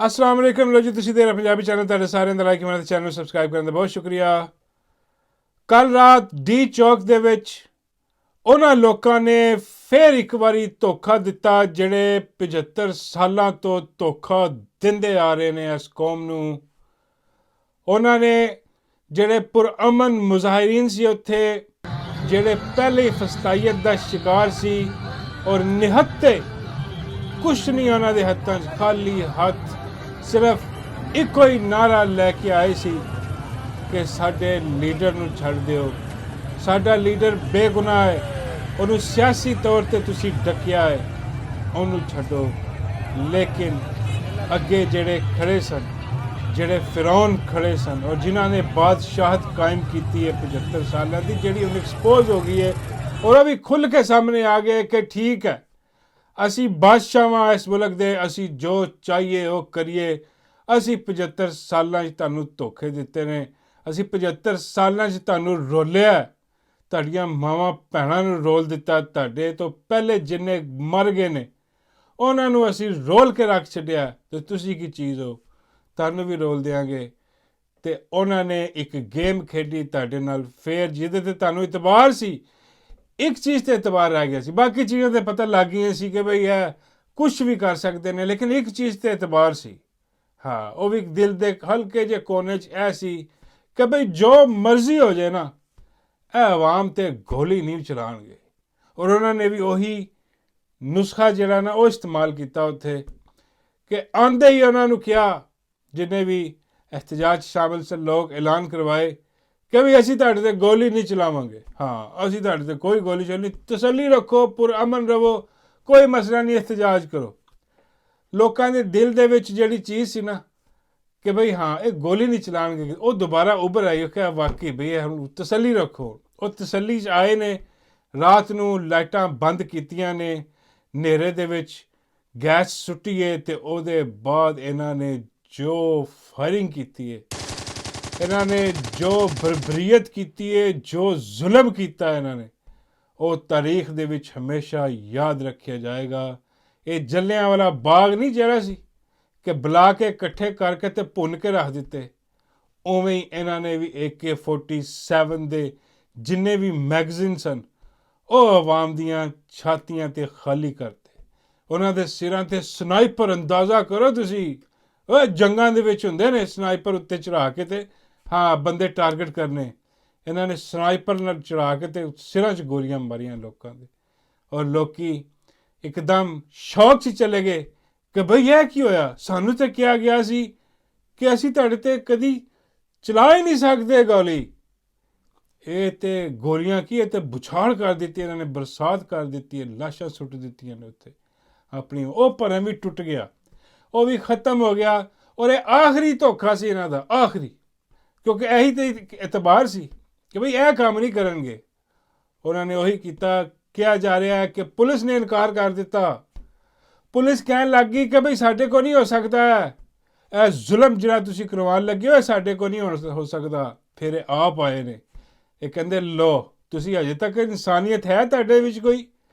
अस्सलाम वालेकुम लो जी तुसीं देख रहे पंजाबी चैनल तुहाडे सारिਆਂ ਦਾ ਲਾਈਕ ਮੇਰੇ ਚੈਨਲ ਨੂੰ ਸਬਸਕ੍ਰਾਈਬ ਕਰਨ ਦਾ ਬਹੁਤ ਸ਼ੁਕਰੀਆ। ਕੱਲ ਰਾਤ ਡੀ ਚੌਕ ਦੇ ਵਿੱਚ ਉਹਨਾਂ ਲੋਕਾਂ ਨੇ ਫਿਰ ਇੱਕ ਵਾਰੀ ਧੋਖਾ ਦਿੱਤਾ ਜਿਹੜੇ 75 ਸਾਲਾਂ ਤੋਂ ਧੋਖਾ ਦਿੰਦੇ ਆ ਰਹੇ ਨੇ ਇਸ ਕੌਮ ਨੂੰ। ਉਹਨਾਂ ਨੇ ਜਿਹੜੇ ਪੁਰਅਮਨ ਮੁਜ਼ਾਹਿਰੀਨ ਸੀ ਉੱਥੇ, ਜਿਹੜੇ ਪਹਿਲੇ ਫਸਤਾਈਅਤ ਦਾ ਸ਼ਿਕਾਰ ਸੀ ਔਰ ਨਿਹੱਤੇ ਕੁਛ ਨਹੀਂ ਉਹਨਾਂ ਦੇ ਹੱਥਾਂ 'ਚ, ਖਾਲੀ ਹੱਥ ਸਿਰਫ ਇੱਕੋ ਹੀ ਨਾਰਾ ਲੈ ਕੇ ਆਏ ਸੀ ਕਿ ਸਾਡੇ ਲੀਡਰ ਨੂੰ ਛੱਡ ਦਿਓ, ਸਾਡਾ ਲੀਡਰ ਬੇਗੁਨਾਹ ਹੈ, ਉਹਨੂੰ ਸਿਆਸੀ ਤੌਰ 'ਤੇ ਤੁਸੀਂ ਡੱਕਿਆ ਹੈ, ਉਹਨੂੰ ਛੱਡੋ। ਲੇਕਿਨ ਅੱਗੇ ਜਿਹੜੇ ਖੜੇ ਸਨ, ਜਿਹੜੇ ਫਿਰੌਨ ਖੜੇ ਸਨ ਔਰ ਜਿਨ੍ਹਾਂ ਨੇ ਬਾਦਸ਼ਾਹਤ ਕਾਇਮ ਕੀਤੀ ਹੈ 75 ਸਾਲਾਂ ਦੀ, ਜਿਹੜੀ ਹੁਣ ਐਕਸਪੋਜ਼ ਹੋ ਗਈ ਹੈ ਔਰ ਉਹ ਵੀ ਖੁੱਲ੍ਹ ਕੇ ਸਾਹਮਣੇ ਆ ਗਏ ਕਿ ਠੀਕ ਹੈ ਅਸੀਂ ਬਾਦਸ਼ਾਹਾਂ ਇਸ ਮੁਲਕ ਦੇ, ਅਸੀਂ ਜੋ ਚਾਹੀਏ ਉਹ ਕਰੀਏ। ਅਸੀਂ 75 ਸਾਲਾਂ 'ਚ ਤੁਹਾਨੂੰ ਧੋਖੇ ਦਿੱਤੇ ਨੇ, ਅਸੀਂ 75 ਸਾਲਾਂ 'ਚ ਤੁਹਾਨੂੰ ਰੋਲਿਆ, ਤੁਹਾਡੀਆਂ ਮਾਵਾਂ ਭੈਣਾਂ ਨੂੰ ਰੋਲ ਦਿੱਤਾ, ਤੁਹਾਡੇ ਤੋਂ ਪਹਿਲੇ ਜਿੰਨੇ ਮਰ ਗਏ ਨੇ ਉਹਨਾਂ ਨੂੰ ਅਸੀਂ ਰੋਲ ਕੇ ਰੱਖ ਛੱਡਿਆ, ਅਤੇ ਤੁਸੀਂ ਕੀ ਚੀਜ਼ ਹੋ, ਤੁਹਾਨੂੰ ਵੀ ਰੋਲ ਦਿਆਂਗੇ। ਅਤੇ ਉਹਨਾਂ ਨੇ ਇੱਕ ਗੇਮ ਖੇਡੀ ਤੁਹਾਡੇ ਨਾਲ ਫੇਰ, ਜਿਹਦੇ 'ਤੇ ਤੁਹਾਨੂੰ ਇਤਬਾਰ ਸੀ। ਇੱਕ ਚੀਜ਼ 'ਤੇ ਇਤਬਾਰ ਰਹਿ ਗਿਆ ਸੀ, ਬਾਕੀ ਚੀਜ਼ਾਂ 'ਤੇ ਪਤਾ ਲੱਗ ਗਈਆਂ ਸੀ ਕਿ ਬਈ ਇਹ ਕੁਛ ਵੀ ਕਰ ਸਕਦੇ ਨੇ, ਲੇਕਿਨ ਇੱਕ ਚੀਜ਼ 'ਤੇ ਇਤਬਾਰ ਸੀ। ਹਾਂ, ਉਹ ਵੀ ਦਿਲ ਦੇ ਹਲਕੇ ਜਿਹੇ ਕੋਨੇ 'ਚ ਇਹ ਸੀ ਕਿ ਬਈ ਜੋ ਮਰਜ਼ੀ ਹੋ ਜਾਏ ਨਾ, ਇਹ ਆਵਾਮ 'ਤੇ ਗੋਲੀ ਨਹੀਂ ਚਲਾਉਣਗੇ। ਔਰ ਉਹਨਾਂ ਨੇ ਵੀ ਉਹੀ ਨੁਸਖਾ ਜਿਹੜਾ ਨਾ ਉਹ ਇਸਤੇਮਾਲ ਕੀਤਾ ਉੱਥੇ, ਕਿ ਆਉਂਦੇ ਹੀ ਉਹਨਾਂ ਨੂੰ ਕਿਹਾ, ਜਿੰਨੇ ਵੀ ਇhtਜਾਜ 'ਚ ਸ਼ਾਮਿਲ ਸੇ ਲੋਕ ਐਲਾਨ ਕਰਵਾਏ ਕਿ ਵੀ ਅਸੀਂ ਤੁਹਾਡੇ 'ਤੇ ਗੋਲੀ ਨਹੀਂ ਚਲਾਵਾਂਗੇ। ਹਾਂ, ਅਸੀਂ ਤੁਹਾਡੇ 'ਤੇ ਕੋਈ ਗੋਲੀ ਚੱਲਣੀ, ਤਸੱਲੀ ਰੱਖੋ, ਪੁਰਅਮਨ ਰਵੋ, ਕੋਈ ਮਸਲਾ ਨਹੀਂ, ਇhtਜਾਜ ਕਰੋ। ਲੋਕਾਂ ਦੇ ਦਿਲ ਦੇ ਵਿੱਚ ਜਿਹੜੀ ਚੀਜ਼ ਸੀ ਨਾ ਕਿ ਬਈ ਹਾਂ ਇਹ ਗੋਲੀ ਨਹੀਂ ਚਲਾਉਣਗੇ, ਉਹ ਦੁਬਾਰਾ ਉੱਭਰ ਆਈ ਕਿ ਵਾਕਈ ਬਈ ਇਹ ਹੁਣ ਤਸੱਲੀ ਰੱਖੋ। ਉਹ ਤਸੱਲੀ 'ਚ ਆਏ ਨੇ, ਰਾਤ ਨੂੰ ਲਾਈਟਾਂ ਬੰਦ ਕੀਤੀਆਂ ਨੇ, ਹਨੇਰੇ ਦੇ ਵਿੱਚ ਗੈਸ ਸੁੱਟੀਏ, ਅਤੇ ਉਹਦੇ ਬਾਅਦ ਇਹਨਾਂ ਨੇ ਜੋ ਫਾਇਰਿੰਗ ਕੀਤੀ ਹੈ, ਇਹਨਾਂ ਨੇ ਜੋ ਬਰਬਰੀਅਤ ਕੀਤੀ ਹੈ, ਜੋ ਜ਼ੁਲਮ ਕੀਤਾ ਇਹਨਾਂ ਨੇ, ਉਹ ਤਾਰੀਖ ਦੇ ਵਿੱਚ ਹਮੇਸ਼ਾ ਯਾਦ ਰੱਖਿਆ ਜਾਏਗਾ। ਇਹ ਜਲਿਆਂਵਾਲਾ ਬਾਗ ਨਹੀਂ ਜਿਹੜਾ ਸੀ ਕਿ ਬੁਲਾ ਕੇ ਇਕੱਠੇ ਕਰਕੇ ਤੇ ਭੁੰਨ ਕੇ ਰੱਖ ਦਿੱਤੇ, ਉਵੇਂ ਹੀ ਇਹਨਾਂ ਨੇ ਵੀ AK-47 ਦੇ ਜਿੰਨੇ ਵੀ ਮੈਗਜ਼ੀਨ ਸਨ ਉਹ ਆਵਾਮ ਦੀਆਂ ਛਾਤੀਆਂ 'ਤੇ ਖਾਲੀ ਕਰਤੇ। ਉਹਨਾਂ ਦੇ ਸਿਰਾਂ 'ਤੇ ਸਨਾਈਪਰ, ਅੰਦਾਜ਼ਾ ਕਰੋ ਤੁਸੀਂ, ਉਹ ਜੰਗਾਂ ਦੇ ਵਿੱਚ ਹੁੰਦੇ ਨੇ ਸਨਾਈਪਰ ਉੱਤੇ ਚੜ੍ਹਾ ਕੇ, ਤੇ ਹਾਂ ਬੰਦੇ ਟਾਰਗੇਟ ਕਰਨੇ, ਇਹਨਾਂ ਨੇ ਸਨਾਈਪਰ ਨਾਲ ਚੜ੍ਹਾ ਕੇ ਤੇ ਸਿਰਾਂ 'ਚ ਗੋਲੀਆਂ ਮਾਰੀਆਂ ਲੋਕਾਂ ਦੇ। ਔਰ ਲੋਕੀ ਇੱਕਦਮ ਸ਼ੌਕ 'ਚ ਚਲੇ ਗਏ ਕਿ ਬਈ ਇਹ ਕੀ ਹੋਇਆ, ਸਾਨੂੰ ਤਾਂ ਕਿਹਾ ਗਿਆ ਸੀ ਕਿ ਅਸੀਂ ਤੁਹਾਡੇ 'ਤੇ ਕਦੀ ਚਲਾ ਹੀ ਨਹੀਂ ਸਕਦੇ ਗੋਲੀ। ਇਹ ਤੇ ਗੋਲੀਆਂ ਕੀ, ਇਹ ਤੇ ਬੁਛਾੜ ਕਰ ਦਿੱਤੀ ਇਹਨਾਂ ਨੇ, ਬਰਸਾਤ ਕਰ ਦਿੱਤੀ ਹੈ, ਲਾਸ਼ਾਂ ਸੁੱਟ ਦਿੱਤੀਆਂ ਨੇ ਉੱਥੇ ਆਪਣੀ। ਉਹ ਭਰਮ ਵੀ ਟੁੱਟ ਗਿਆ, ਉਹ ਵੀ ਖਤਮ ਹੋ ਗਿਆ। ਔਰ ਇਹ ਆਖਰੀ ਧੋਖਾ ਸੀ ਇਹਨਾਂ ਦਾ, ਆਖਰੀ, ਕਿਉਂਕਿ ਇਹੀ ਤੇ ਇਤਬਾਰ ਸੀ ਕਿ ਬਈ ਇਹ ਕੰਮ ਨਹੀਂ ਕਰਨਗੇ। ਉਹਨਾਂ ਨੇ ਉਹੀ ਕੀਤਾ। ਕਿਹਾ ਜਾ ਰਿਹਾ ਹੈ ਕਿ ਪੁਲਿਸ ਨੇ ਇਨਕਾਰ ਕਰ ਦਿੱਤਾ। ਪੁਲਿਸ ਕਹਿਣ ਲੱਗ ਗਈ ਕਿ ਬਈ ਸਾਡੇ ਕੋਲ ਨਹੀਂ ਹੋ ਸਕਦਾ, ਇਹ ਜ਼ੁਲਮ ਜਿਹੜਾ ਤੁਸੀਂ ਕਰਵਾਉਣ ਲੱਗੇ ਹੋ ਸਾਡੇ ਕੋਲ ਨਹੀਂ ਹੋ ਸਕਦਾ। ਫਿਰ ਇਹ ਆਪ ਆਏ ਨੇ, ਇਹ ਕਹਿੰਦੇ ਲੋ ਤੁਸੀਂ ਅਜੇ ਤੱਕ ਇਨਸਾਨੀਅਤ ਹੈ ਤੁਹਾਡੇ ਵਿੱਚ ਕੋਈ,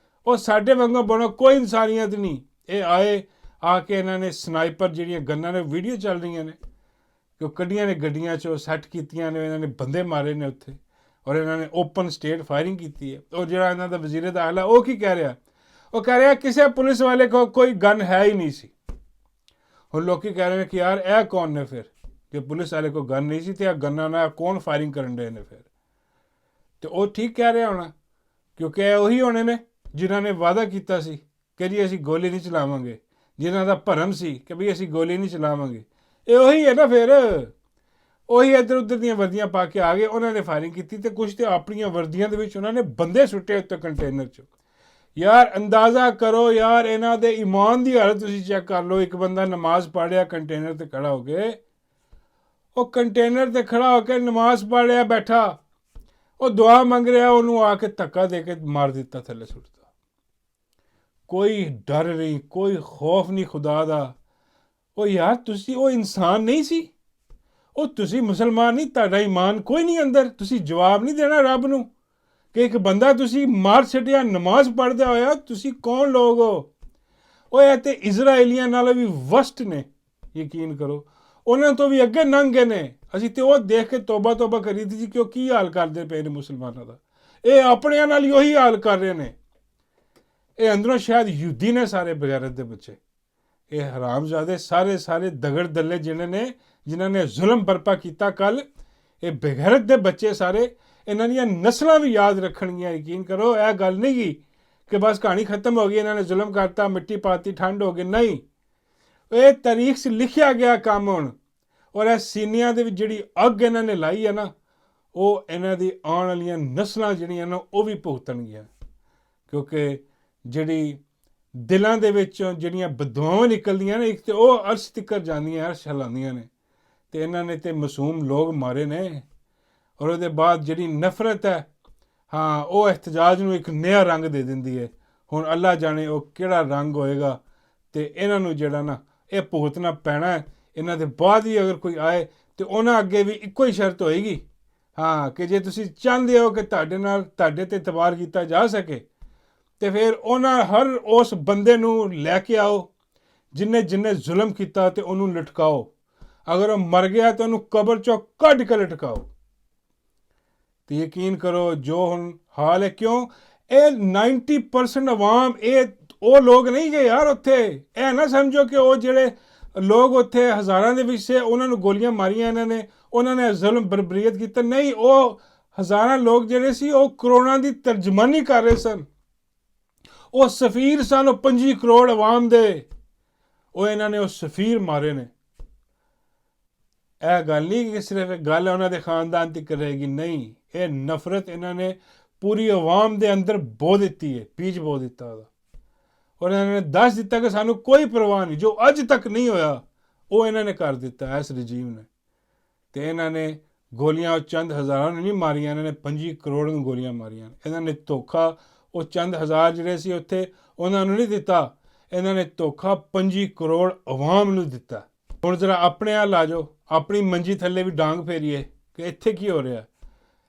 ਉਹ ਸਾਡੇ ਵਾਂਗੂ ਬਣੋ, ਕੋਈ ਇਨਸਾਨੀਅਤ ਨਹੀਂ। ਇਹ ਆਏ, ਆ ਕੇ ਇਹਨਾਂ ਨੇ ਸਨਾਈਪਰ ਜਿਹੜੀਆਂ ਗੰਨਾਂ ਨੇ, ਵੀਡੀਓ ਚੱਲ ਰਹੀਆਂ ਨੇ ਕਿ ਉਹ ਕੱਢੀਆਂ ਨੇ ਗੱਡੀਆਂ 'ਚੋਂ, ਸੈੱਟ ਕੀਤੀਆਂ ਨੇ, ਇਹਨਾਂ ਨੇ ਬੰਦੇ ਮਾਰੇ ਨੇ ਉੱਥੇ, ਔਰ ਇਹਨਾਂ ਨੇ ਓਪਨ ਸਟੇਟ ਫਾਇਰਿੰਗ ਕੀਤੀ ਹੈ। ਔਰ ਜਿਹੜਾ ਇਹਨਾਂ ਦਾ ਵਜ਼ੀਰ ਦਾਖਲਾ ਉਹ ਕੀ ਕਹਿ ਰਿਹਾ, ਉਹ ਕਹਿ ਰਿਹਾ ਕਿਸੇ ਪੁਲਿਸ ਵਾਲੇ ਕੋਲ ਕੋਈ ਗਨ ਹੈ ਹੀ ਨਹੀਂ ਸੀ। ਹੁਣ ਲੋਕ ਕਹਿ ਰਹੇ ਨੇ ਕਿ ਯਾਰ ਇਹ ਕੌਣ ਨੇ ਫਿਰ, ਕਿ ਪੁਲਿਸ ਵਾਲੇ ਕੋਲ ਗਨ ਨਹੀਂ ਸੀ ਅਤੇ ਇਹ ਗੰਨਾਂ ਨਾਲ ਕੌਣ ਫਾਇਰਿੰਗ ਕਰਨ ਰਹੇ ਨੇ ਫਿਰ। ਅਤੇ ਉਹ ਠੀਕ ਕਹਿ ਰਿਹਾ ਹੋਣਾ, ਕਿਉਂਕਿ ਇਹ ਉਹੀ ਹੋਣੇ ਨੇ ਜਿਨ੍ਹਾਂ ਨੇ ਵਾਅਦਾ ਕੀਤਾ ਸੀ ਕਿ ਜੀ ਅਸੀਂ ਗੋਲੀ ਨਹੀਂ ਚਲਾਵਾਂਗੇ, ਜਿਨ੍ਹਾਂ ਦਾ ਭਰਮ ਸੀ ਕਿ ਵੀ ਅਸੀਂ ਗੋਲੀ ਨਹੀਂ ਚਲਾਵਾਂਗੇ। ਇਹ ਉਹੀ ਹੈ ਨਾ ਫਿਰ, ਉਹੀ ਇੱਧਰ ਉੱਧਰ ਦੀਆਂ ਵਰਦੀਆਂ ਪਾ ਕੇ ਆ ਗਏ, ਉਹਨਾਂ ਨੇ ਫਾਇਰਿੰਗ ਕੀਤੀ, ਅਤੇ ਕੁਛ ਤਾਂ ਆਪਣੀਆਂ ਵਰਦੀਆਂ ਦੇ ਵਿੱਚ ਉਹਨਾਂ ਨੇ ਬੰਦੇ ਸੁੱਟੇ ਉੱਤੇ ਕੰਟੇਨਰ 'ਚ। ਯਾਰ ਅੰਦਾਜ਼ਾ ਕਰੋ ਯਾਰ, ਇਹਨਾਂ ਦੇ ਈਮਾਨ ਦੀ ਹਾਲਤ ਤੁਸੀਂ ਚੈੱਕ ਕਰ ਲਓ। ਇੱਕ ਬੰਦਾ ਨਮਾਜ਼ ਪੜ੍ਹ ਰਿਹਾ ਕੰਟੇਨਰ 'ਤੇ ਖੜਾ ਹੋ ਕੇ, ਉਹ ਕੰਟੇਨਰ 'ਤੇ ਖੜਾ ਹੋ ਕੇ ਨਮਾਜ਼ ਪੜ੍ਹ ਰਿਹਾ ਬੈਠਾ, ਉਹ ਦੁਆ ਮੰਗ ਰਿਹਾ, ਉਹਨੂੰ ਆ ਕੇ ਧੱਕਾ ਦੇ ਕੇ ਮਾਰ ਦਿੱਤਾ, ਥੱਲੇ ਸੁੱਟਤਾ। ਕੋਈ ਡਰ ਨਹੀਂ, ਕੋਈ ਖੌਫ ਨਹੀਂ ਖੁਦਾ ਦਾ। ਉਹ ਯਾਰ ਤੁਸੀਂ ਉਹ ਇਨਸਾਨ ਨਹੀਂ ਸੀ, ਉਹ ਤੁਸੀਂ ਮੁਸਲਮਾਨ ਨਹੀਂ, ਤੁਹਾਡਾ ਈਮਾਨ ਕੋਈ ਨਹੀਂ ਅੰਦਰ, ਤੁਸੀਂ ਜਵਾਬ ਨਹੀਂ ਦੇਣਾ ਰੱਬ ਨੂੰ ਕਿ ਇੱਕ ਬੰਦਾ ਤੁਸੀਂ ਮਾਰ ਛੱਡਿਆ ਨਮਾਜ਼ ਪੜ੍ਹਦਾ ਹੋਇਆ, ਤੁਸੀਂ ਕੌਣ ਲੋਕ ਹੋ। ਉਹ ਇਹ ਤੇ ਇਜ਼ਰਾਈਲੀਆਂ ਨਾਲੋਂ ਵੀ ਵਸਟ ਨੇ, ਯਕੀਨ ਕਰੋ ਉਹਨਾਂ ਤੋਂ ਵੀ ਅੱਗੇ ਲੰਘ ਗਏ ਨੇ। ਅਸੀਂ ਤੇ ਉਹ ਦੇਖ ਕੇ ਤੋਬਾ ਤੋਬਾ ਕਰੀ ਸੀ ਕਿ ਉਹ ਕੀ ਹਾਲ ਕਰਦੇ ਪਏ ਨੇ ਮੁਸਲਮਾਨਾਂ ਦਾ। ਇਹ ਆਪਣਿਆਂ ਨਾਲ ਹੀ ਉਹੀ ਹਾਲ ਕਰ ਰਹੇ ਨੇ। ਇਹ ਅੰਦਰੋਂ ਸ਼ਾਇਦ ਯਹੂਦੀ ਨੇ ਸਾਰੇ ਬਗੈਰਤ ਦੇ ਬੱਚੇ। ਇਹ ਹਰਾਮਜ਼ਾਦੇ ਸਾਰੇ ਦਗੜ ਦੱਲੇ ਜਿਨ੍ਹਾਂ ਨੇ ਜ਼ੁਲਮ ਬਰਪਾ ਕੀਤਾ ਕੱਲ, ਇਹ ਬਗੈਰਤ ਦੇ ਬੱਚੇ ਸਾਰੇ। ਇਹਨਾਂ ਦੀਆਂ ਨਸਲਾਂ ਵੀ ਯਾਦ ਰੱਖਣਗੀਆਂ। ਯਕੀਨ ਕਰੋ ਇਹ ਗੱਲ ਨਹੀਂ ਗੀ ਕਿ ਬਸ ਕਹਾਣੀ ਖਤਮ ਹੋ ਗਈ, ਇਹਨਾਂ ਨੇ ਜ਼ੁਲਮ ਕਰਤਾ, ਮਿੱਟੀ ਪਾਤੀ, ਠੰਡ ਹੋ ਗਈ। ਨਹੀਂ, ਇਹ ਤਾਰੀਖ 'ਚ ਲਿਖਿਆ ਗਿਆ ਕੰਮ ਹੁਣ। ਔਰ ਇਹ ਸੀਨਿਆਂ ਦੇ ਵਿੱਚ ਜਿਹੜੀ ਅੱਗ ਇਹਨਾਂ ਨੇ ਲਾਈ ਹੈ ਨਾ, ਉਹ ਇਹਨਾਂ ਦੀ ਆਉਣ ਵਾਲੀਆਂ ਨਸਲਾਂ ਜਿਹੜੀਆਂ ਨਾ ਉਹ ਵੀ ਭੁਗਤਣਗੀਆਂ। ਕਿਉਂਕਿ ਜਿਹੜੀ ਦਿਲਾਂ ਦੇ ਵਿੱਚੋਂ ਜਿਹੜੀਆਂ ਬਦਦੁਆਵਾਂ ਨਿਕਲਦੀਆਂ ਨੇ, ਇੱਕ ਤੇ ਉਹ ਅਰਸ਼ ਤਿੱਕਰ ਜਾਂਦੀਆਂ, ਅਰਸ਼ ਹਿਲਾਉਂਦੀਆਂ ਨੇ। ਤੇ ਇਹਨਾਂ ਨੇ ਤੇ ਮਾਸੂਮ ਲੋਕ ਮਾਰੇ ਨੇ। ਔਰ ਉਹਦੇ ਬਾਅਦ ਜਿਹੜੀ ਨਫ਼ਰਤ ਹੈ, ਹਾਂ, ਉਹ ਇhtਜਾਜ ਨੂੰ ਇੱਕ ਨया ਰੰਗ ਦੇ ਦਿੰਦੀ ਹੈ। ਹੁਣ ਅੱਲਾ ਜਾਣੇ ਉਹ ਕਿਹੜਾ ਰੰਗ ਹੋਏਗਾ। ਤੇ ਇਹਨਾਂ ਨੂੰ ਜਿਹੜਾ ਨਾ ਇਹ ਭੁਗਤਣਾ ਪੈਣਾ ਹੈ। ਇਹਨਾਂ ਦੇ ਬਾਅਦ ਹੀ ਅਗਰ ਕੋਈ ਆਏ ਤੇ ਉਹਨਾਂ ਅੱਗੇ ਵੀ ਇੱਕੋ ਹੀ ਸ਼ਰਤ ਹੋਏਗੀ, ਹਾਂ, ਕਿ ਜੇ ਤੁਸੀਂ ਚਾਹੁੰਦੇ ਹੋ ਕਿ ਤੁਹਾਡੇ ਤੇ ਇਤਬਾਰ ਕੀਤਾ ਜਾ ਸਕੇ ਤੇ ਫਿਰ ਉਹਨਾਂ ਹਰ ਉਸ ਬੰਦੇ ਨੂੰ ਲੈ ਕੇ ਆਓ ਜਿਨਨੇ ਜ਼ੁਲਮ ਕੀਤਾ ਤੇ ਉਹਨੂੰ ਲਟਕਾਓ। ਅਗਰ ਉਹ ਮਰ ਗਿਆ ਤਾਂ ਉਹਨੂੰ ਕਬਰ ਚੋਂ ਕੱਢ ਕੇ ਲਟਕਾਓ। ਤੇ ਯਕੀਨ ਕਰੋ ਜੋ ਹੁਣ ਹਾਲ ਹੈ, ਕਿਉਂ ਇਹ 90% ਆਵਾਮ, ਇਹ ਉਹ ਲੋਕ ਨਹੀਂ ਗਏ ਯਾਰ ਉੱਥੇ। ਇਹ ਨਾ ਸਮਝੋ ਕਿ ਉਹ ਜਿਹੜੇ ਲੋਕ ਉੱਥੇ ਹਜ਼ਾਰਾਂ ਦੇ ਵਿੱਚ ਸੇ ਉਹਨਾਂ ਨੂੰ ਗੋਲੀਆਂ ਮਾਰੀਆਂ ਇਹਨਾਂ ਨੇ, ਉਹਨਾਂ ਨੇ ਜ਼ੁਲਮ ਬਰਬਰੀਅਤ ਕੀਤਾ। ਨਹੀਂ, ਉਹ ਹਜ਼ਾਰਾਂ ਲੋਕ ਜਿਹੜੇ ਸੀ ਉਹ ਕਰੋੜਾਂ ਦੀ ਤਰਜਮਾਨੀ ਕਰ ਰਹੇ ਸਨ। ਉਹ ਸਫੀਰ ਸਨ, ਉਹ 25 ਕਰੋੜ ਆਵਾਮ ਦੇ। ਉਹ ਇਹਨਾਂ ਨੇ ਉਹ ਸਫੀਰ ਮਾਰੇ ਨੇ। ਇਹ ਗੱਲ ਨਹੀਂ ਕਿ ਸਿਰਫ ਇੱਕ ਗੱਲ ਉਹਨਾਂ ਦੇ ਖਾਨਦਾਨ ਤੱਕ ਰਹੇਗੀ, ਨਹੀਂ, ਇਹ ਨਫ਼ਰਤ ਇਹਨਾਂ ਨੇ ਪੂਰੀ ਆਵਾਮ ਦੇ ਅੰਦਰ ਬੋ ਦਿੱਤੀ ਹੈ, ਬੀਜ ਬੋ ਦਿੱਤਾ ਉਹਦਾ। ਔਰ ਇਹਨਾਂ ਨੇ ਦੱਸ ਦਿੱਤਾ ਕਿ ਸਾਨੂੰ ਕੋਈ ਪਰਵਾਹ ਨਹੀਂ, ਜੋ ਅੱਜ ਤੱਕ ਨਹੀਂ ਹੋਇਆ ਉਹ ਇਹਨਾਂ ਨੇ ਕਰ ਦਿੱਤਾ ਇਸ ਰਜੀਮ ਨੇ। ਤੇ ਇਹਨਾਂ ਨੇ ਗੋਲੀਆਂ ਉਹ ਚੰਦ ਹਜ਼ਾਰਾਂ ਨੂੰ ਨਹੀਂ ਮਾਰੀਆਂ, ਇਹਨਾਂ ਨੇ 25 ਕਰੋੜ ਨੂੰ ਗੋਲੀਆਂ ਮਾਰੀਆਂ। ਇਹਨਾਂ ਨੇ ਧੋਖਾ ਉਹ ਚੰਦ ਹਜ਼ਾਰ ਜਿਹੜੇ ਸੀ ਉੱਥੇ ਉਹਨਾਂ ਨੂੰ ਨਹੀਂ ਦਿੱਤਾ, ਇਹਨਾਂ ਨੇ ਧੋਖਾ 25 ਕਰੋੜ ਆਵਾਮ ਨੂੰ ਦਿੱਤਾ। ਹੁਣ ਜ਼ਰਾ ਆਪਣੇ ਆ ਲਾ ਜਾਓ, ਆਪਣੀ ਮੰਜੀ ਥੱਲੇ ਵੀ ਡਾਂਗ ਫੇਰੀਏ ਕਿ ਇੱਥੇ ਕੀ ਹੋ ਰਿਹਾ।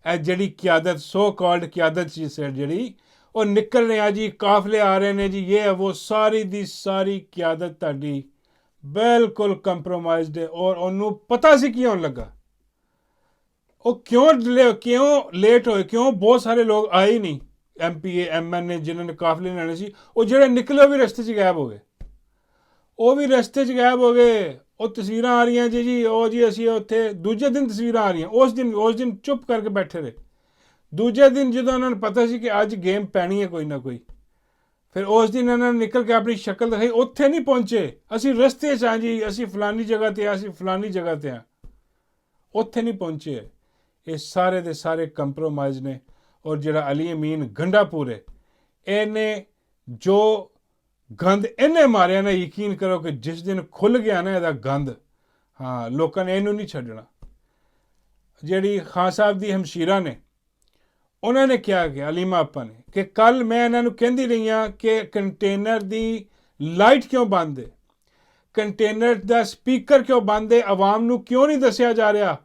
ਇਹ ਜਿਹੜੀ ਕਿਆਦਤ, ਸੋ ਕਾਲਡ ਕਿਆਦਤ ਸੀ ਜਿਹੜੀ, ਉਹ ਨਿਕਲ ਰਿਹਾ ਜੀ, ਕਾਫਲੇ ਆ ਰਹੇ ਨੇ ਜੀ, ਇਹ ਉਹ ਸਾਰੀ ਦੀ ਸਾਰੀ ਕਿਆਦਤ ਤੁਹਾਡੀ ਬਿਲਕੁਲ ਕੰਪਰੋਮਾਈਜ਼ਡ ਹੈ। ਔਰ ਉਹਨੂੰ ਪਤਾ ਸੀ ਕੀ ਹੋਣ ਲੱਗਾ। ਉਹ ਕਿਉਂ ਲੇਟ ਹੋਏ, ਕਿਉਂ ਬਹੁਤ ਸਾਰੇ ਲੋਕ ਆਏ ਨਹੀਂ, MPA MNA ਜਿਨ੍ਹਾਂ ਨੇ ਕਾਫਲੇ ਲੈਣੇ ਸੀ, ਉਹ ਜਿਹੜੇ ਨਿਕਲੇ ਉਹ ਵੀ ਰਸਤੇ 'ਚ ਗਾਇਬ ਹੋ ਗਏ। ਉਹ ਤਸਵੀਰਾਂ ਆ ਰਹੀਆਂ ਜੀ, ਉਹ ਜੀ ਅਸੀਂ ਉੱਥੇ ਦੂਜੇ ਦਿਨ ਤਸਵੀਰਾਂ ਆ ਰਹੀਆਂ, ਉਸ ਦਿਨ ਚੁੱਪ ਕਰਕੇ ਬੈਠੇ ਰਹੇ। ਦੂਜੇ ਦਿਨ ਜਦੋਂ ਉਹਨਾਂ ਨੂੰ ਪਤਾ ਸੀ ਕਿ ਅੱਜ ਗੇਮ ਪੈਣੀ ਹੈ ਕੋਈ ਨਾ ਕੋਈ, ਫਿਰ ਉਸ ਦਿਨ ਇਹਨਾਂ ਨੇ ਨਿਕਲ ਕੇ ਆਪਣੀ ਸ਼ਕਲ ਦਿਖਾਈ। ਉੱਥੇ ਨਹੀਂ ਪਹੁੰਚੇ, ਅਸੀਂ ਰਸਤੇ 'ਚ ਹਾਂ ਜੀ, ਅਸੀਂ ਫਲਾਨੀ ਜਗ੍ਹਾ ਤੇ ਆ, ਅਸੀਂ ਫਲਾਨੀ ਜਗ੍ਹਾ ਤੇ ਆ, ਉੱਥੇ ਨਹੀਂ ਪਹੁੰਚੇ। ਇਹ ਸਾਰੇ ਦੇ ਸਾਰੇ ਕੰਪਰੋਮਾਈਜ਼ ਨੇ। ਔਰ ਜਿਹੜਾ ਅਲੀ ਅਮੀਨ ਗੰਡਾਪੁਰ ਹੈ, ਇਹਨੇ ਜੋ ਗੰਦ ਇਹਨੇ ਮਾਰਿਆ ਨਾ, ਯਕੀਨ ਕਰੋ ਕਿ ਜਿਸ ਦਿਨ ਖੁੱਲ੍ਹ ਗਿਆ ਨਾ ਇਹਦਾ ਗੰਦ, ਹਾਂ, ਲੋਕਾਂ ਨੇ ਇਹਨੂੰ ਨਹੀਂ ਛੱਡਣਾ। ਜਿਹੜੀ ਖਾਨ ਸਾਹਿਬ ਦੀ ਹਮਸ਼ੀਰਾ ਨੇ, ਉਹਨਾਂ ਨੇ ਕਿਹਾ ਕਿ ਅਲੀਮਾ ਆਪਾ ਨੇ ਕਿ ਕੱਲ ਮੈਂ ਇਹਨਾਂ ਨੂੰ ਕਹਿੰਦੀ ਰਹੀ ਹਾਂ ਕਿ ਕੰਟੇਨਰ ਦੀ ਲਾਈਟ ਕਿਉਂ ਬੰਦ ਹੈ, ਕੰਟੇਨਰ ਦਾ ਸਪੀਕਰ ਕਿਉਂ ਬੰਦ ਹੈ, ਆਵਾਮ ਨੂੰ ਕਿਉਂ ਨਹੀਂ ਦੱਸਿਆ ਜਾ ਰਿਹਾ।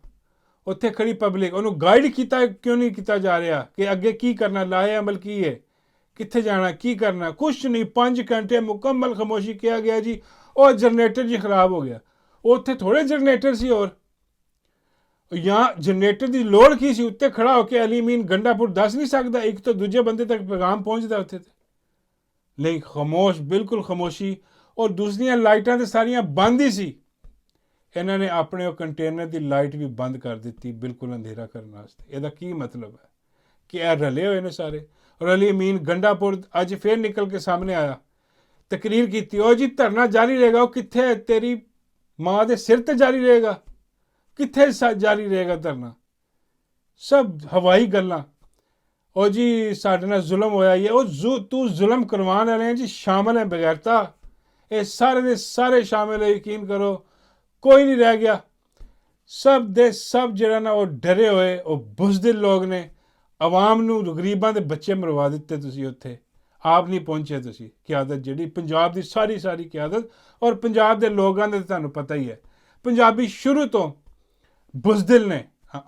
ਉੱਥੇ ਖੜੀ ਪਬਲਿਕ, ਉਹਨੂੰ ਗਾਈਡ ਕੀਤਾ ਕਿਉਂ ਨਹੀਂ ਕੀਤਾ ਜਾ ਰਿਹਾ ਕਿ ਅੱਗੇ ਕੀ ਕਰਨਾ, ਲਾਹੇ ਅਮਲ ਕੀ ਹੈ, ਕਿੱਥੇ ਜਾਣਾ, ਕੀ ਕਰਨਾ। ਕੁਛ ਨਹੀਂ, 5 ਘੰਟੇ ਮੁਕੰਮਲ ਖਾਮੋਸ਼ੀ ਕਿਹਾ ਗਿਆ ਜੀ। ਉਹ ਜਨਰੇਟਰ ਜੀ ਖਰਾਬ ਹੋ ਗਿਆ। ਉੱਥੇ ਥੋੜੇ ਜਨਰੇਟਰ ਸੀ, ਔਰ ਜਾਂ ਜਨਰੇਟਰ ਦੀ ਲੋੜ ਕੀ ਸੀ। ਉੱਤੇ ਖੜਾ ਹੋ ਕੇ ਅਲੀ ਅਮੀਨ ਗੰਡਾਪੁਰ ਦੱਸ ਨਹੀਂ ਸਕਦਾ, ਇੱਕ ਤੋਂ ਦੂਜੇ ਬੰਦੇ ਤੱਕ ਪੈਗਾਮ ਪਹੁੰਚਦਾ ਉੱਥੇ ਤੇ ਨਹੀਂ, ਖਾਮੋਸ਼, ਬਿਲਕੁਲ ਖਾਮੋਸ਼ੀ। ਔਰ ਦੂਸਰੀਆਂ ਲਾਈਟਾਂ ਤੇ ਸਾਰੀਆਂ ਬੰਦ ਹੀ ਸੀ। ਇਹਨਾਂ ਨੇ ਆਪਣੇ ਉਹ ਕੰਟੇਨਰ ਦੀ ਲਾਈਟ ਵੀ ਬੰਦ ਕਰ ਦਿੱਤੀ, ਬਿਲਕੁਲ ਅੰਧੇਰਾ ਕਰਨ ਵਾਸਤੇ। ਇਹਦਾ ਕੀ ਮਤਲਬ ਹੈ ਕਿ ਇਹ ਰਲੇ ਹੋਏ ਨੇ ਸਾਰੇ। ਔਰ ਅਲੀ ਅਮੀਨ ਗੰਡਾਪੁਰ ਅੱਜ ਫਿਰ ਨਿਕਲ ਕੇ ਸਾਹਮਣੇ ਆਇਆ, ਤਕਰੀਰ ਕੀਤੀ, ਉਹ ਜੀ ਧਰਨਾ ਜਾਰੀ ਰਹੇਗਾ। ਉਹ ਕਿੱਥੇ, ਤੇਰੀ ਮਾਂ ਦੇ ਸਿਰ ਤੇ ਜਾਰੀ ਰਹੇਗਾ, ਕਿੱਥੇ ਜਾਰੀ ਰਹੇਗਾ ਧਰਨਾ। ਸਭ ਹਵਾਈ ਗੱਲਾਂ। ਉਹ ਜੀ ਸਾਡੇ ਨਾਲ ਜ਼ੁਲਮ ਹੋਇਆ ਹੀ ਹੈ, ਉਹ ਤੂੰ ਜ਼ੁਲਮ ਕਰਵਾਉਣ ਵਾਲੇ ਜੀ ਸ਼ਾਮਲ ਹੈ ਬਗੈਰਤਾ। ਇਹ ਸਾਰੇ ਦੇ ਸਾਰੇ ਸ਼ਾਮਿਲ ਹੈ, ਯਕੀਨ ਕਰੋ ਕੋਈ ਨਹੀਂ ਰਹਿ ਗਿਆ। ਸਭ ਦੇ ਸਭ ਜਿਹੜਾ ਨਾ ਉਹ ਡਰੇ ਹੋਏ, ਉਹ ਬੁਜ਼ਦਿਲ ਲੋਕ ਨੇ। ਆਵਾਮ ਨੂੰ, ਗਰੀਬਾਂ ਦੇ ਬੱਚੇ ਮਰਵਾ ਦਿੱਤੇ ਤੁਸੀਂ, ਉੱਥੇ ਆਪ ਨਹੀਂ ਪਹੁੰਚੇ ਤੁਸੀਂ। ਕਿਆਦਤ ਜਿਹੜੀ ਪੰਜਾਬ ਦੀ ਸਾਰੀ ਕਿਆਦਤ, ਔਰ ਪੰਜਾਬ ਦੇ ਲੋਕਾਂ ਦੇ ਤੁਹਾਨੂੰ ਪਤਾ ਹੀ ਹੈ, ਪੰਜਾਬੀ ਸ਼ੁਰੂ ਤੋਂ ਬੁਜ਼ਦਿਲ ਨੇ।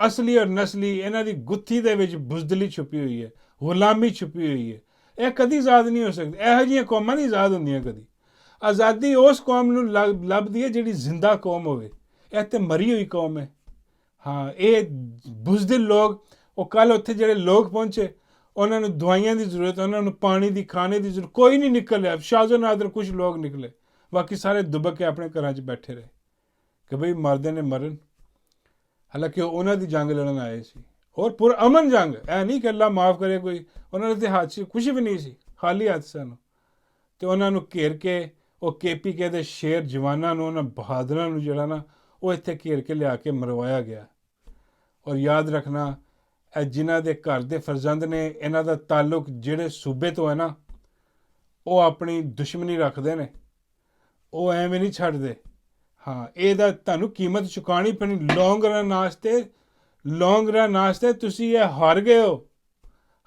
ਅਸਲੀ ਔਰ ਨਸਲੀ ਇਹਨਾਂ ਦੀ ਗੁੱਥੀ ਦੇ ਵਿੱਚ ਬੁਜ਼ਦਿਲੀ ਛੁਪੀ ਹੋਈ ਹੈ, ਗੁਲਾਮੀ ਛੁਪੀ ਹੋਈ ਹੈ। ਇਹ ਕਦੀ ਆਜ਼ਾਦ ਨਹੀਂ ਹੋ ਸਕਦੀ। ਇਹੋ ਜਿਹੀਆਂ ਕੌਮਾਂ ਨਹੀਂ ਆਜ਼ਾਦ ਹੁੰਦੀਆਂ ਕਦੀ। ਆਜ਼ਾਦੀ ਉਸ ਕੌਮ ਨੂੰ ਲੱਭਦੀ ਹੈ ਜਿਹੜੀ ਜ਼ਿੰਦਾ ਕੌਮ ਹੋਵੇ। ਇਹ ਤੇ ਮਰੀ ਹੋਈ ਕੌਮ ਹੈ। ਹਾਂ, ਇਹ ਬੁਜ਼ਦਿਲ ਲੋਕ, ਉਹ ਕੱਲ ਉੱਥੇ ਜਿਹੜੇ ਲੋਕ ਪਹੁੰਚੇ, ਉਹਨਾਂ ਨੂੰ ਦਵਾਈਆਂ ਦੀ ਜ਼ਰੂਰਤ, ਉਹਨਾਂ ਨੂੰ ਪਾਣੀ ਦੀ, ਖਾਣੇ ਦੀ ਜ਼ਰੂਰਤ, ਕੋਈ ਨਹੀਂ ਨਿਕਲਿਆ। ਸ਼ਾਜ਼ੋ ਨਾਦਰ ਕੁਝ ਲੋਕ ਨਿਕਲੇ, ਬਾਕੀ ਸਾਰੇ ਦੁਬਕ ਕੇ ਆਪਣੇ ਘਰਾਂ 'ਚ ਬੈਠੇ ਰਹੇ ਕਿ ਬਈ ਮਰਦੇ ਨੇ ਮਰਨ। ਹਾਲਾਂਕਿ ਉਹ ਉਹਨਾਂ ਦੀ ਜੰਗ ਲੜਨ ਆਏ ਸੀ, ਔਰ ਪੁਰ ਅਮਨ ਜੰਗ। ਇਹ ਨਹੀਂ ਕਿ ਅੱਲਾ ਮਾਫ ਕਰੇ ਕੋਈ, ਉਹਨਾਂ ਦੇ ਹੱਥ 'ਚ ਕੁਝ ਵੀ ਨਹੀਂ ਸੀ, ਖਾਲੀ ਹੱਥ ਸਨ। ਅਤੇ ਉਹਨਾਂ ਨੂੰ ਘੇਰ ਕੇ ਉਹ KPK ਦੇ ਸ਼ੇਰ ਜਵਾਨਾਂ ਨੂੰ, ਉਹਨਾਂ ਬਹਾਦਰਾਂ ਨੂੰ ਜਿਹੜਾ ਨਾ, ਉਹ ਇੱਥੇ ਘੇਰ ਕੇ ਲਿਆ ਕੇ ਮਰਵਾਇਆ ਗਿਆ। ਔਰ ਯਾਦ ਰੱਖਣਾ, ਇਹ ਜਿਨ੍ਹਾਂ ਦੇ ਘਰ ਦੇ ਫਰਜ਼ੰਦ ਨੇ, ਇਹਨਾਂ ਦਾ ਤਾਲੁਕ ਜਿਹੜੇ ਸੂਬੇ ਤੋਂ ਹੈ ਨਾ, ਉਹ ਆਪਣੀ ਦੁਸ਼ਮਣੀ ਰੱਖਦੇ ਨੇ, ਉਹ ਐਵੇਂ ਨਹੀਂ ਛੱਡਦੇ। ਹਾਂ, ਇਹਦਾ ਤੁਹਾਨੂੰ ਕੀਮਤ ਚੁਕਾਉਣੀ ਪੈਣੀ ਲੌਂਗ ਰਨ ਵਾਸਤੇ। ਲੌਂਗ ਰਨ ਵਾਸਤੇ ਤੁਸੀਂ ਇਹ ਹਾਰ ਗਏ ਹੋ,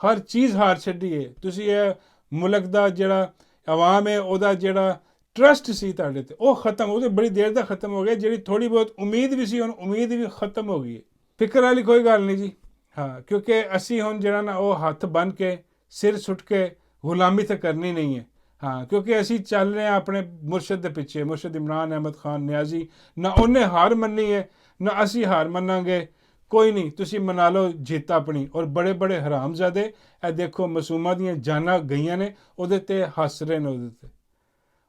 ਹਰ ਚੀਜ਼ ਹਾਰ ਛੱਡੀ ਹੈ ਤੁਸੀਂ। ਇਹ ਮੁਲਕ ਦਾ ਜਿਹੜਾ ਆਵਾਮ ਹੈ, ਉਹਦਾ ਜਿਹੜਾ ਟਰਸਟ ਸੀ ਤੁਹਾਡੇ 'ਤੇ, ਉਹ ਖਤਮ, ਉਹ ਤਾਂ ਬੜੀ ਦੇਰ ਦਾ ਖਤਮ ਹੋ ਗਿਆ। ਜਿਹੜੀ ਥੋੜ੍ਹੀ ਬਹੁਤ ਉਮੀਦ ਵੀ ਸੀ, ਹੁਣ ਉਮੀਦ ਵੀ ਖਤਮ ਹੋ ਗਈ ਹੈ। ਫਿਕਰ ਵਾਲੀ ਕੋਈ ਗੱਲ ਨਹੀਂ ਜੀ। ਹਾਂ, ਕਿਉਂਕਿ ਅਸੀਂ ਹੁਣ ਜਿਹੜਾ ਨਾ, ਉਹ ਹੱਥ ਬੰਨ੍ਹ ਕੇ, ਸਿਰ ਸੁੱਟ ਕੇ ਗੁਲਾਮੀ ਤਾਂ ਕਰਨੀ ਨਹੀਂ ਹੈ। ਹਾਂ, ਕਿਉਂਕਿ ਅਸੀਂ ਚੱਲ ਰਹੇ ਹਾਂ ਆਪਣੇ ਮੁਰਸ਼ਦ ਦੇ ਪਿੱਛੇ, ਮੁਰਸ਼ਦ ਇਮਰਾਨ ਅਹਿਮਦ ਖਾਨ ਨਿਆਜ਼ੀ। ਨਾ ਉਹਨੇ ਹਾਰ ਮੰਨੀ ਹੈ, ਨਾ ਅਸੀਂ ਹਾਰ ਮੰਨਾਂਗੇ। ਕੋਈ ਨਹੀਂ, ਤੁਸੀਂ ਮਨਾ ਲਓ ਜਿੱਤ ਆਪਣੀ। ਔਰ ਬੜੇ ਬੜੇ ਹਰਾਮਜ਼ਾਦੇ, ਇਹ ਦੇਖੋ ਮਾਸੂਮਾਂ ਦੀਆਂ ਜਾਨਾਂ ਗਈਆਂ ਨੇ, ਉਹਦੇ 'ਤੇ ਹੱਸ ਰਹੇ ਨੇ, ਉਹਦੇ 'ਤੇ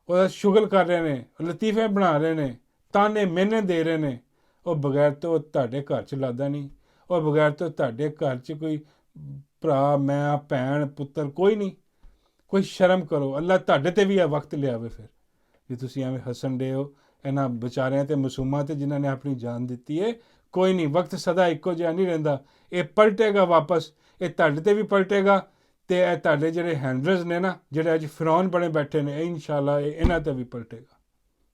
ਉਹਦਾ ਸ਼ੁਗਲ ਕਰ ਰਹੇ ਨੇ, ਲਤੀਫੇ ਬਣਾ ਰਹੇ ਨੇ, ਤਾਨੇ ਮਿਹਨੇ ਦੇ ਰਹੇ ਨੇ। ਉਹ ਬਗੈਰ ਤੋਂ ਤੁਹਾਡੇ ਘਰ 'ਚ ਲਾਦਾ ਨਹੀਂ, ਉਹ ਬਗੈਰ ਤੋਂ ਤੁਹਾਡੇ ਘਰ 'ਚ ਕੋਈ ਭਰਾ, ਮੈਂ, ਭੈਣ, ਪੁੱਤਰ ਕੋਈ ਨਹੀਂ। ਕੋਈ ਸ਼ਰਮ ਕਰੋ, ਅੱਲਾ ਤੁਹਾਡੇ 'ਤੇ ਵੀ ਇਹ ਵਕਤ ਲਿਆਵੇ ਫਿਰ, ਜੇ ਤੁਸੀਂ ਐਵੇਂ ਹੱਸਣ ਡੇ ਹੋ ਇਹਨਾਂ ਵਿਚਾਰਿਆਂ 'ਤੇ, ਮਾਸੂਮਾਂ 'ਤੇ, ਜਿਨ੍ਹਾਂ ਨੇ ਆਪਣੀ ਜਾਨ ਦਿੱਤੀ ਹੈ। ਕੋਈ ਨਹੀਂ, ਵਕਤ ਸਦਾ ਇੱਕੋ ਜਿਹਾ ਨਹੀਂ ਰਹਿੰਦਾ, ਇਹ ਪਲਟੇਗਾ ਵਾਪਸ। ਇਹ ਤੁਹਾਡੇ 'ਤੇ ਵੀ ਪਲਟੇਗਾ, ਅਤੇ ਇਹ ਤੁਹਾਡੇ ਜਿਹੜੇ ਹੈਂਡਲਰਸ ਨੇ ਨਾ, ਜਿਹੜੇ ਅੱਜ ਫਿਰੌਨ ਬਣੇ ਬੈਠੇ ਨੇ, ਇਹ ਇਨਸ਼ਾਅੱਲਾ ਇਹਨਾਂ 'ਤੇ ਵੀ ਪਲਟੇਗਾ।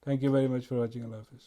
Thank you very much for watching. ਅੱਲਾ ਹਾਫਿਜ਼।